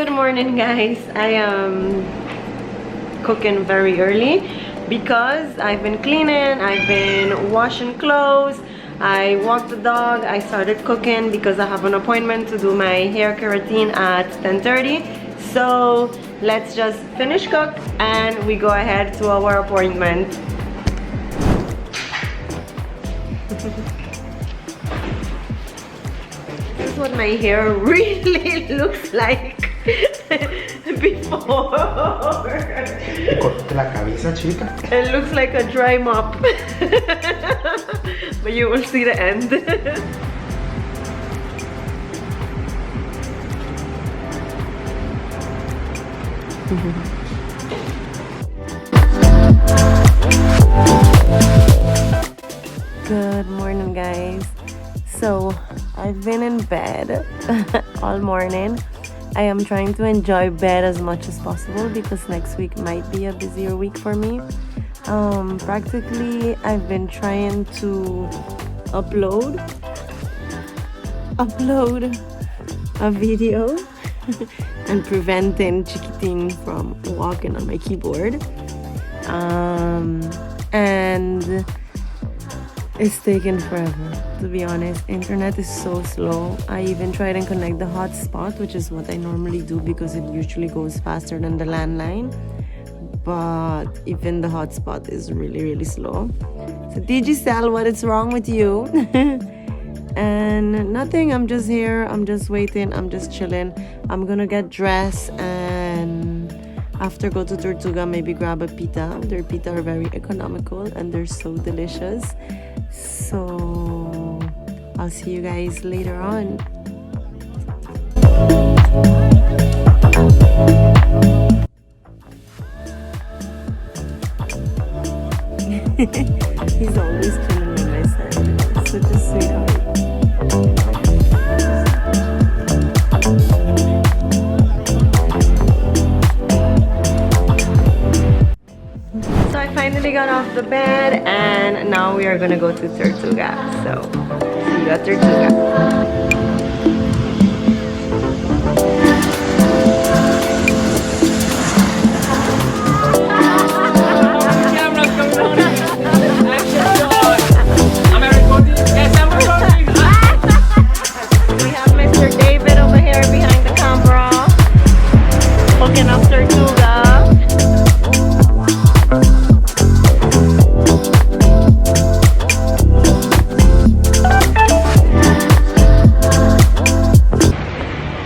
Good morning, guys. I am cooking very early because I've been cleaning, I've been washing clothes, I walked the dog, I started cooking because I have an appointment to do my hair keratin at 10:30. So let's just finish cook and we go ahead to our appointment. This is what my hair really looks like before. ¿Te cortaste la cabeza, chica? It looks like a dry mop. But you will see the end. Good morning, guys. So I've been in bed all morning. I am trying to enjoy bed as much as possible because next week might be a busier week for me. Practically I've been trying to upload a video and preventing Chiquitín from walking on my keyboard, and it's taken forever, to be honest. Internet is so slow. I even tried and connect the hotspot, which is what I normally do because it usually goes faster than the landline, but even the hotspot is really slow. So Digicel, what is wrong with you? And nothing, I'm just here, I'm just waiting, I'm just chilling. I'm gonna get dressed and after go to Tortuga, maybe grab a pita. Their pita are very economical and they're so delicious. So I'll see you guys later on. He's always chilling by my side. Such a sweetheart. So I finally got off the bed and now we are gonna go to Tortuga. So see you at Tortuga.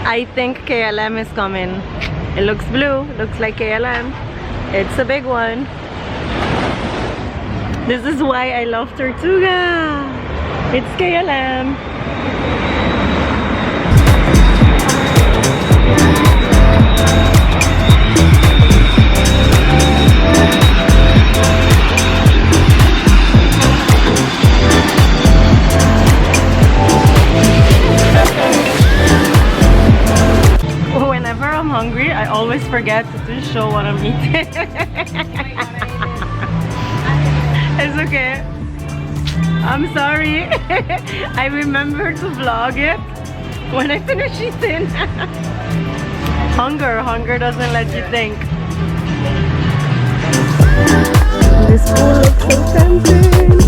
I think KLM is coming. It looks blue, looks like KLM. It's a big one. This is why I love Tortuga. It's KLM. Hungry, I always forget to show what I'm eating. It's okay. I'm sorry. I remember to vlog it when I finish eating. Hunger doesn't let you think. This food looks so tempting.